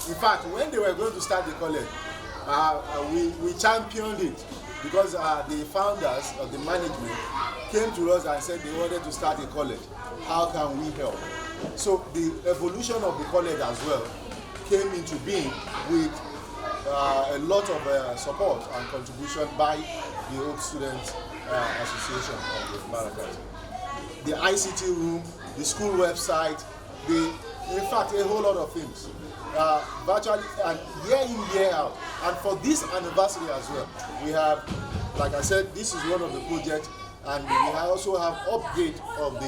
in fact, when they were going to start the college, we championed it, because the founders of the management came to us and said they wanted to start a college. How can we help? So the evolution of the college as well came into being with a lot of support and contribution by the Old Students Association of the Barakat. The ICT room, the school website, in fact, a whole lot of things. Virtually, and year in, year out. And for this anniversary as well, we have, like I said, this is one of the projects, and we also have upgrade of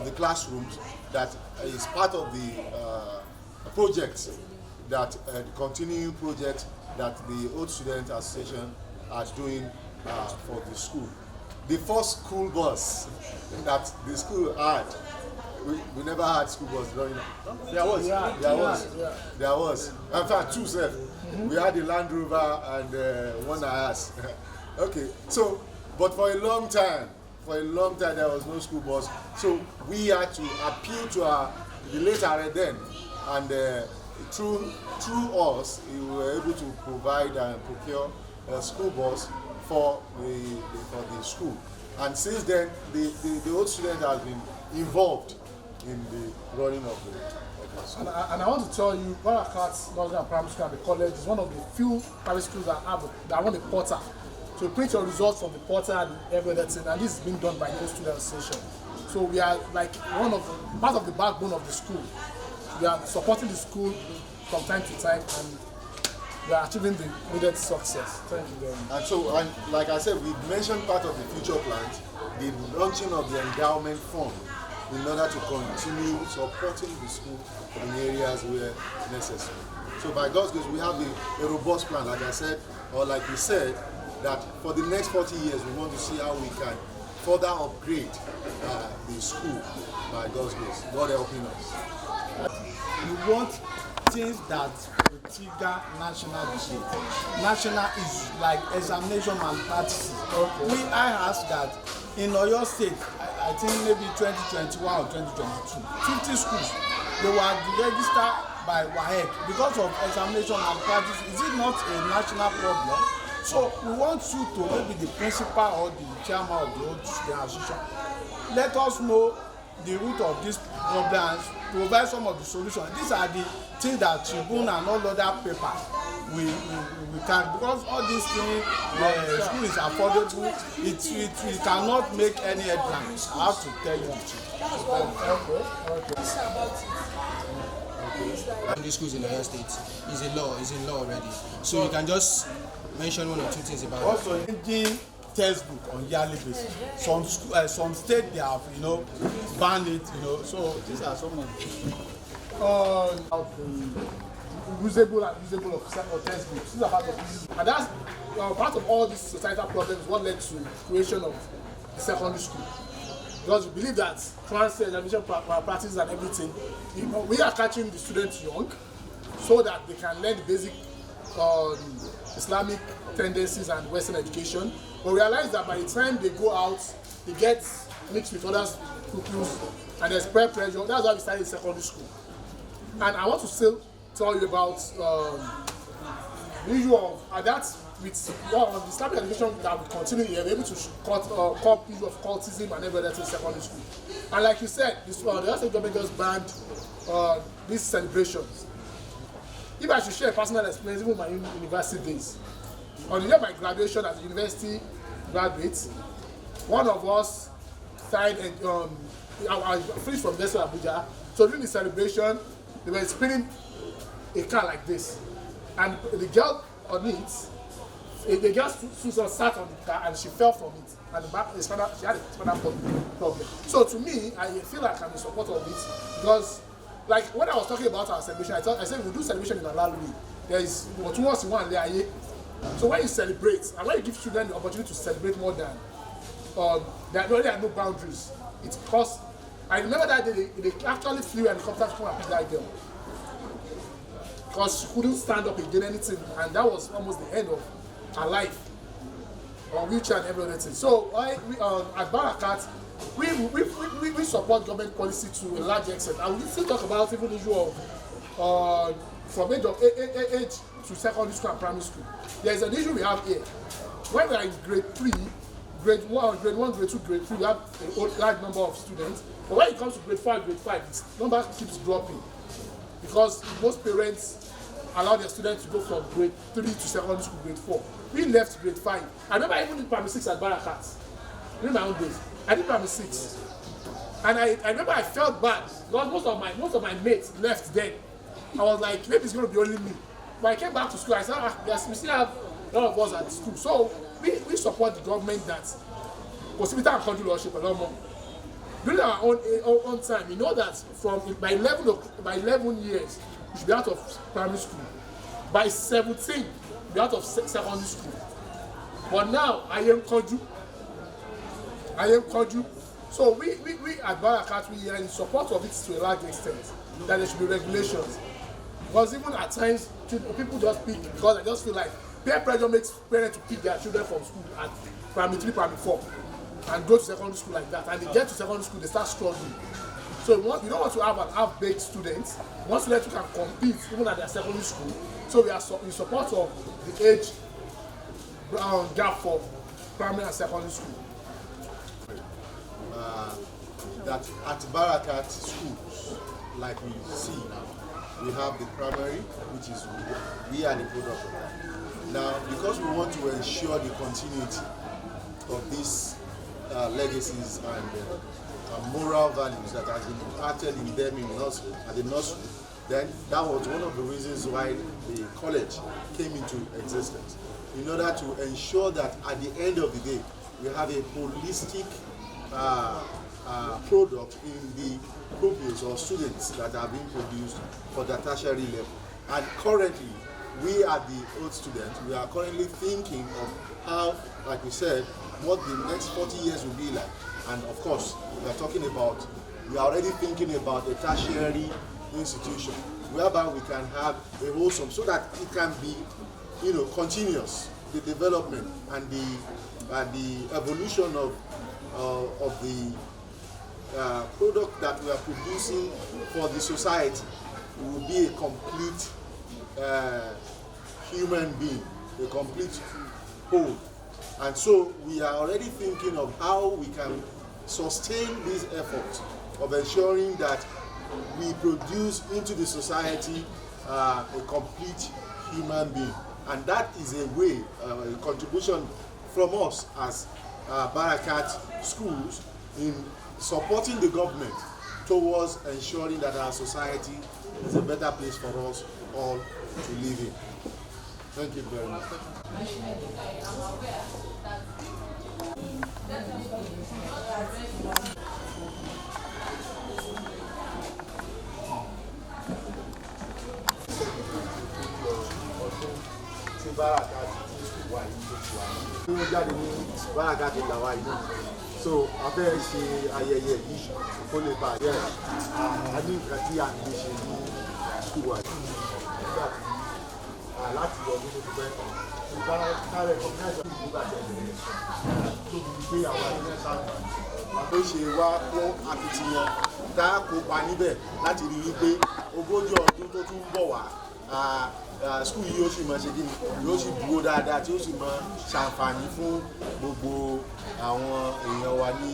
the classrooms that is part of the projects that the continuing project that the Old Student Association is doing for the school. The first school bus that the school had, we never had school bus running. There was. In fact, two sets. We had a Land Rover and one IAS. Okay, so, but for a long time there was no school bus. So we had to appeal to the late RA then, and through us, we were able to provide and procure a school bus for the school. And since then, the old student has been involved in the running of the school. And I want to tell you, Barakat Nursery and Primary School and the college is one of the few private schools that run a portal. So you print your results from the portal and everything, and this is being done by the Old Student Association. So So we are like part of the backbone of the school. We are supporting the school from time to time, and we are achieving the needed success. Thank you very much. And so, like I said, we mentioned part of the future plans, the launching of the endowment fund in order to continue supporting the school in areas where necessary. So by God's grace, we have a robust plan, like I said, or like we said, that for the next 40 years, we want to see how we can further upgrade the school by God's grace. God helping us. We want things that will trigger national debate. National is like examination malpractices. I ask that in Oyo State, I think maybe 2021 or 2022, 50 schools, they were registered by WAEC because of examination malpractice. Is it not a national problem? So we want you to, maybe the principal or the chairman of the old association, let us know the root of these problems, provide some of the solutions. These are the things that Tribune and all other papers we can, because all these things, the school is affordable, it cannot make any headlines. I have to tell you the truth. And the schools in Oyo State is in law already. So you can just mention one or two things about also, it. Also, changing textbook on yearly basis. Some state they have, banned it, So these are some of usable of textbooks. These are part of this. And that's part of all these societal problems, what led to the creation of the secondary school. Because we believe that transfer, examination practices and everything, we are catching the students young so that they can learn the basic Islamic tendencies and Western education. But we realize that by the time they go out, they get mixed with other pupils and there's peer pressure. That's why we started secondary school. And I want to still tell you about the issue of that's with the Islamic education that we continue here, we're able to curb issue of cultism and every other thing in secondary school. And like you said, the state government just banned these celebrations. If I should share a personal experience, even my university days, on the day of my graduation as a university graduate, one of us signed and I finished from University of Abuja. So during the celebration, they were spinning a car like this, and the girl on it, the girl sat on the car and she fell from it, and she had a spinal problem. So to me, I feel like I'm in support of it because, like when I was talking about our celebration, I said we do celebration in Alawi. There is what once in one layer. So when you celebrate and when you give children the opportunity to celebrate more than there are no boundaries. It's because I remember that they actually flew and helicopter to come and pick that girl because she couldn't stand up against anything, and that was almost the end of her life on wheelchair and everything. So at Barakat, we support government policy to a large extent, and we still talk about even the issue of from age to secondary school and primary school. There is an issue we have here. When we are in grade 3, grade 1, grade 2, grade 3, we have a large number of students. But when it comes to grade 5, the number keeps dropping because most parents allow their students to go from grade 3 to secondary school, grade 4. We left grade 5. I remember I even did primary 6 at Barakat. During my own days, I did primary 6. And I remember I felt bad because most of my mates left then. I was like, maybe it's going to be only me. But I came back to school, I said, yes, we still have a lot of us at school. So we support the government that possibility and country worship a lot more. During our own time, we know that by 11 years, we should be out of primary school. By 17, be out of secondary school. But now, I am Koju. So we at Barakat, we are in support of it to a large extent, that there should be regulations. Because even at times, people just pick, because I just feel like peer pressure makes parents to pick their children from school at primary 3, primary 4, and go to secondary school like that. And they get to secondary school, they start struggling. So we don't want to have an half-baked student. We want students who can compete even at their secondary school. So we are in support of the age gap for primary and secondary school. That at Barakat schools, like we see now, we have the primary, which is we are the product of that. Now, because we want to ensure the continuity of these legacies and moral values that has been impacted in them at the nursery, then that was one of the reasons why the college came into existence, in order to ensure that at the end of the day, we have a holistic product in the pupils or students that are being produced for the tertiary level. And currently, we at the old students, we are currently thinking of how, like we said, what the next 40 years will be like. And of course, we are already thinking about a tertiary institution whereby we can have a wholesome, so that it can be, continuous, the development and the evolution of the product that we are producing for the society will be a complete human being, a complete whole. And so we are already thinking of how we can sustain this effort of ensuring that we produce into the society a complete human being. And that is a way, a contribution from us as Barakat schools in supporting the government towards ensuring that our society is a better place for us all to live in. Thank you very much. Barakat wà ní ó jáde ní Barakat làwà yìí, so a fẹ́ ṣe ayẹyẹ yìí kó lè bá yẹ a ní nǹkan tí a lè ṣe ní school wa yìí nígbà tí láti ọdún tó ti pẹ́ nígbà kárẹ̀ kọ́mínáìsì nígbà tẹ̀lé tó fi gbé àwọn ayẹyẹ sáà tó ṣe wá fún akitiyan tá a kópa níbẹ̀ láti rí wípé ogójì ọdún tó tún bọ̀ wá school yìí yóò sì máa ṣe kíni yóò sì dúró dáadáa tí ó sì máa ṣàǹfààní fún gbogbo àwọn èèyàn wa ní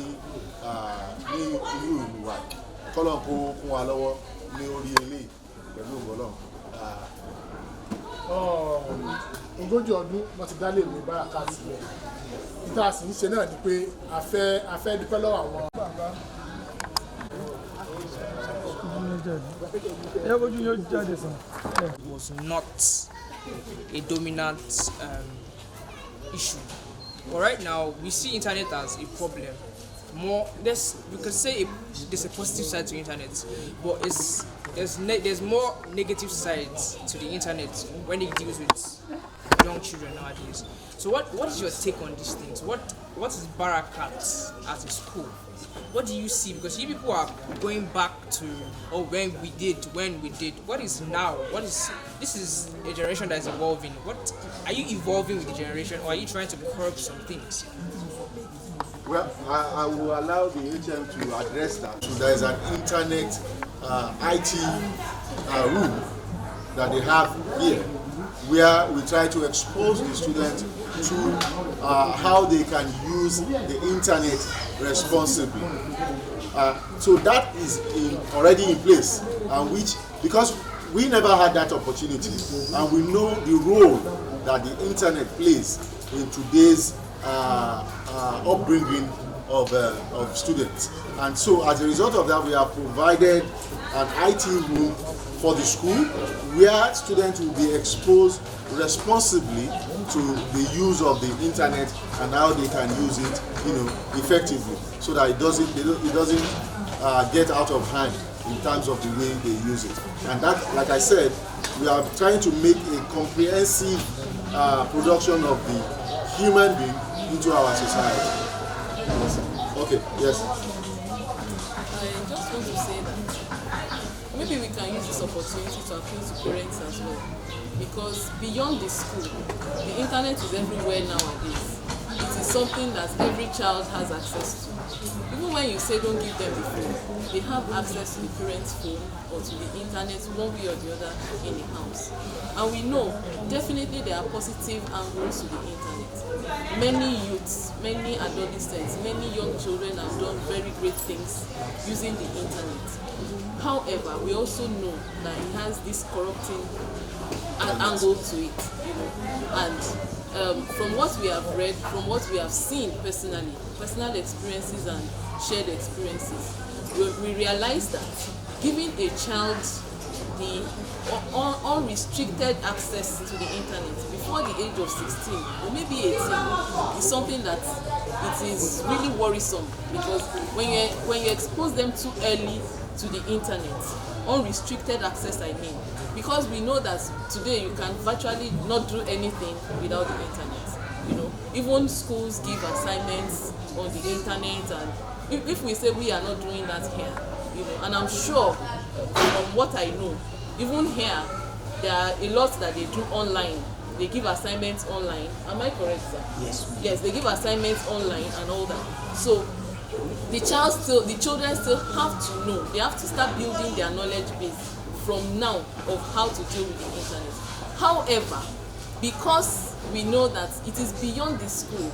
irú ìlú wa. Kọ́lọ̀ kó kún wa lọ́wọ́ ní orí eléyìí pẹ̀lú ògbọ́lọ̀. Ogójì ọdún wọ́n ti dálé ìwé Barakat sílẹ̀. Níta sì ń ṣe náà ni pé a fẹ́ dúpẹ́ lọ́wọ́ àwọn. Was not a dominant issue, but right now we see internet as a problem. We could say there's a positive side to internet, but there's more negative sides to the internet when it deals with young children nowadays. So what is your take on these things? What is Barakat as a school? What do you see? Because you people are going back to when we did. What is now? This is a generation that is evolving. What are you evolving with the generation, or are you trying to curb some things? Well, I will allow the HM to address that. So there is an internet IT room that they have here, where we try to expose the students to how they can use the internet responsibly. So that is already in place, and because we never had that opportunity, and we know the role that the internet plays in today's upbringing of students. And so as a result of that, we have provided an IT room for the school where students will be exposed responsibly to the use of the internet and how they can use it, effectively, so that it doesn't get out of hand in terms of the way they use it. And that, like I said, we are trying to make a comprehensive production of the human being into our society. Yes. Okay, yes. I just want to say that maybe we can use this opportunity to appeal to parents as well. Because beyond the school, the internet is everywhere nowadays. It is something that every child has access to. Even when you say don't give them the phone, they have access to the parent's phone or to the internet one way or the other in the house. And we know definitely there are positive angles to the internet. Many youths, many adolescents, many young children have done very great things using the internet. However, we also know that it has this corrupting angle to it, and from what we have read, from what we have seen personally, personal experiences and shared experiences, we realize that giving a child the unrestricted access to the internet before the age of 16 or maybe 18 is something that it is really worrisome, because when you expose them too early to the internet, unrestricted access I mean, because we know that today you can virtually not do anything without the internet. Even schools give assignments on the internet, and if we say we are not doing that here, and I'm sure from what I know, even here there are a lot that they do online. They give assignments online. Am I correct, sir? Yes, they give assignments online and all that. So the children still have to know. They have to start building their knowledge base from now of how to deal with the internet. However, because we know that it is beyond the school,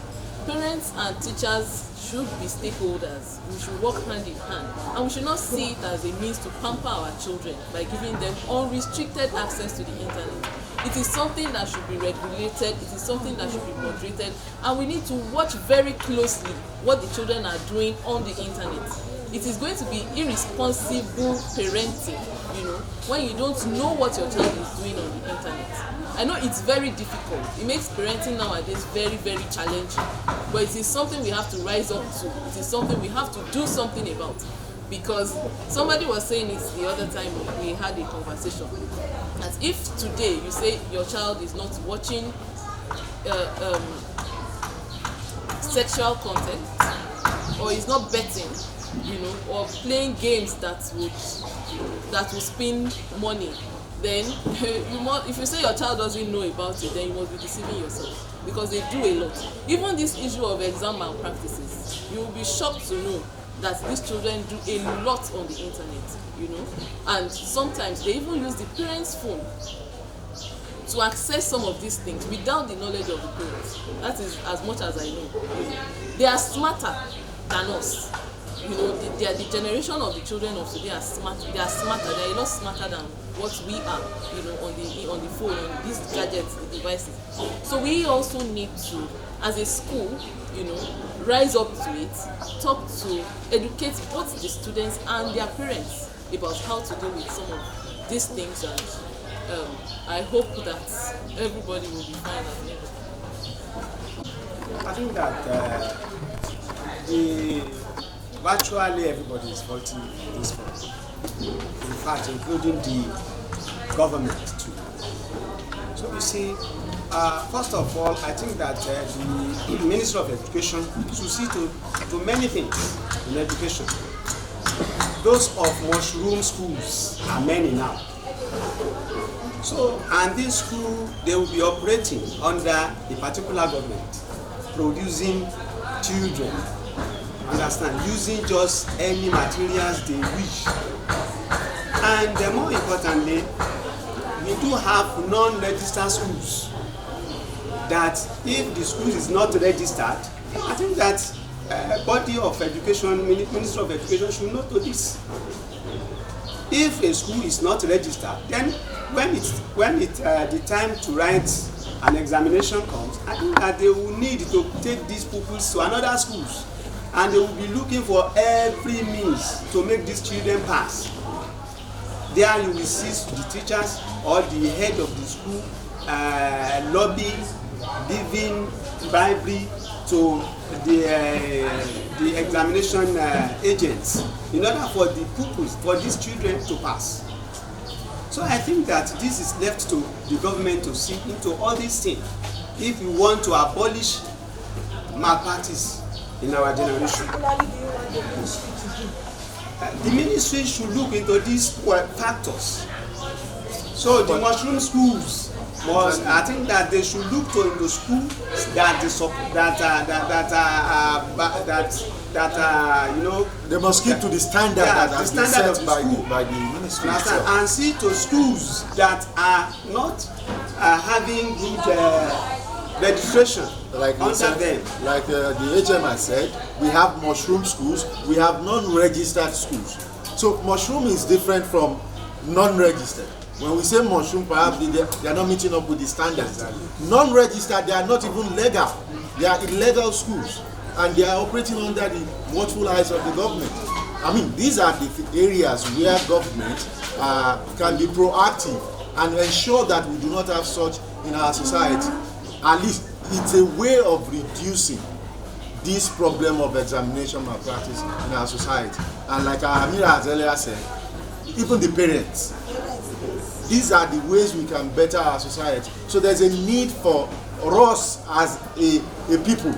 parents and teachers should be stakeholders. We should work hand in hand, and we should not see it as a means to pamper our children by giving them unrestricted access to the internet. It is something that should be regulated, it is something that should be moderated, and we need to watch very closely what the children are doing on the internet. It is going to be irresponsible parenting, when you don't know what your child is doing on the internet. I know it's very difficult. It makes parenting nowadays very, very challenging. But it is something we have to rise up to. It is something we have to do something about. Because somebody was saying it the other time we had a conversation, that if today you say your child is not watching sexual content, or is not betting, or playing games that will spin money, then if you say your child doesn't know about it, then you must be deceiving yourself, because they do a lot. Even this issue of exam malpractices, you will be shocked to know that these children do a lot on the internet, and sometimes they even use the parents' phone to access some of these things without the knowledge of the parents. That is as much as I know. They are smarter than us. The generation of the children of today are smart. They are smarter. They are a lot smarter than what we are, on the phone, on these gadgets, the devices. So we also need to, as a school, rise up to it, talk to, educate both the students and their parents about how to deal with some of these things, and I hope that everybody will be fine at the end of it. I think that virtually everybody is faulty in this point. In fact, including the government too. So you see, first of all, I think that the Ministry of Education should see to many things in education. Those of mushroom schools are many now. So, and this school, they will be operating under a particular government, producing children, understand, using just any materials they wish. And more importantly, we do have non-registered schools that if the school is not registered, I think that body of education, Ministry of Education should know to this. If a school is not registered, then when the time to write an examination comes, I think that they will need to take these pupils to another schools, and they will be looking for every means to make these children pass. There you will see the teachers or the head of the school lobbying, giving bribery to the examination agents in order for the pupils, for these children to pass. So I think that this is left to the government to see into all these things if we want to abolish malpractice in our generation. The ministry should look into these factors. So the mushroom schools must, I think that they should look to the schools that they must keep to the standard that has been set by the ministry itself. And see to schools that are not having good registration under them. Like the HM has said, we have mushroom schools, we have non-registered schools. So mushroom is different from non-registered. When we say mushroom, perhaps they are not meeting up with the standards. Non-registered, they are not even legal. They are illegal schools, and they are operating under the watchful eyes of the government. I mean, these are the areas where government can be proactive and ensure that we do not have such in our society. At least it's a way of reducing this problem of examination malpractice in our society. And like Amira has earlier said, even the parents, these are the ways we can better our society. So there's a need for us as a people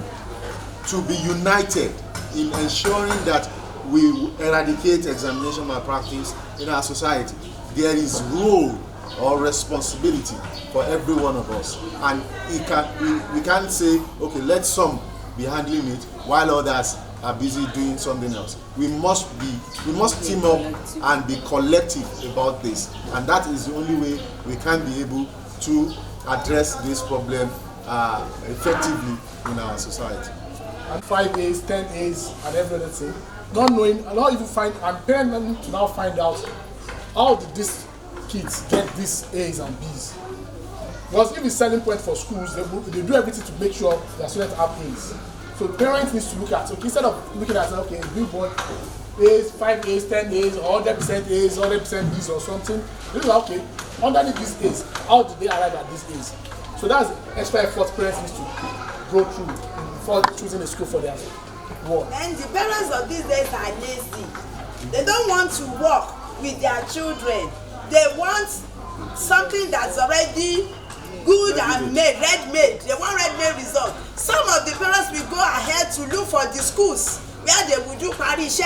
to be united in ensuring that we eradicate examination malpractice in our society. There is role or responsibility for every one of us, and we can't say, okay, let some be handling it while others are busy doing something else. We must team up and be collective about this, and that is the only way we can be able to address this problem effectively in our society. And 5 A's, 10 A's, and every other thing, not knowing, and not even and parents to now find out how did these kids get these A's and B's. Because if it's selling point for schools, they do everything to make sure their students have A's. So parents need to look at, so instead of looking at, okay, billboard A's, 5 A's, 10 A's, or 100% A's, 100% B's or something, they look at, okay, underneath these A's, how did they arrive at these A's? So that's extra effort parents need to go through before choosing a school for their work. And the parents of these days are lazy. They don't want to work with their children. They want something that's already good and made, ready-made. They want ready-made results. Some of the parents will go ahead to look for the schools where they will do parish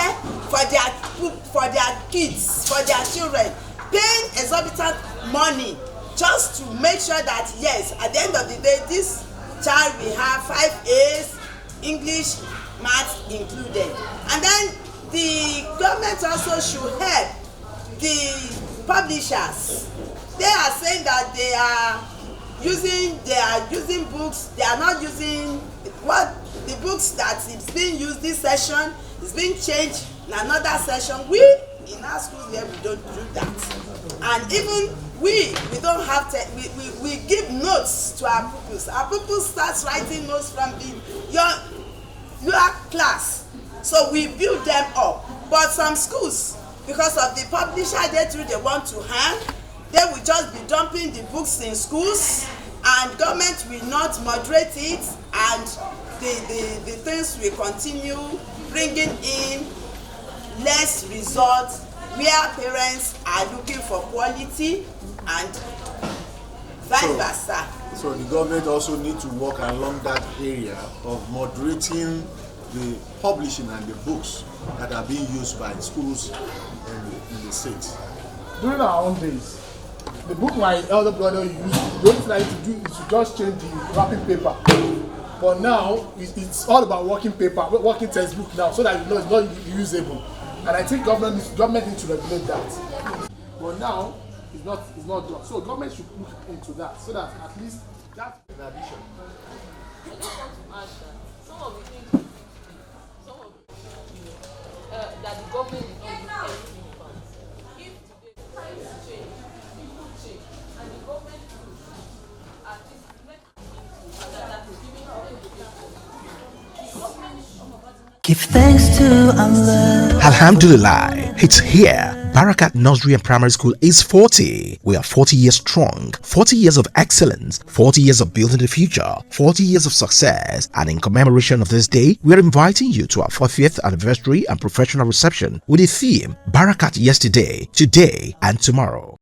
for their kids, for their children, paying exorbitant money just to make sure that, yes, at the end of the day, this child will have 5 A's, English, maths included. And then the government also should help the publishers. They are saying that they are using books. They are not using the books that is being used this session is being changed in another session. We in our schools here, we don't do that. And even we don't have to, we give notes to our pupils. Our pupils start writing notes from the your class. So we build them up. But some schools, because of the publisher they want to hand, they will just be dumping the books in schools, and government will not moderate it, and the things will continue bringing in less results where parents are looking for quality and vice versa. So the government also needs to work along that area of moderating the publishing and the books that are being used by schools in the state. During our own days, the book my elder brother used, the only thing I need to do is to just change the wrapping paper. But now it's all about working paper, working textbook now, so that you know it's not reusable. And I think government needs to regulate that. But now it's not done. So government should look into that, so that at least that in addition. I just want to add that some of the things that the government is not doing anything about. If today things change, people change, and the government should at least make into that is giving education. The government should Give thanks to Allah. Alhamdulillah, it's here. Barakat Nursery and Primary School is 40. We are 40 years strong, 40 years of excellence, 40 years of building the future, 40 years of success. And in commemoration of this day, we are inviting you to our 40th anniversary and professional reception with the theme Barakat Yesterday, Today and Tomorrow.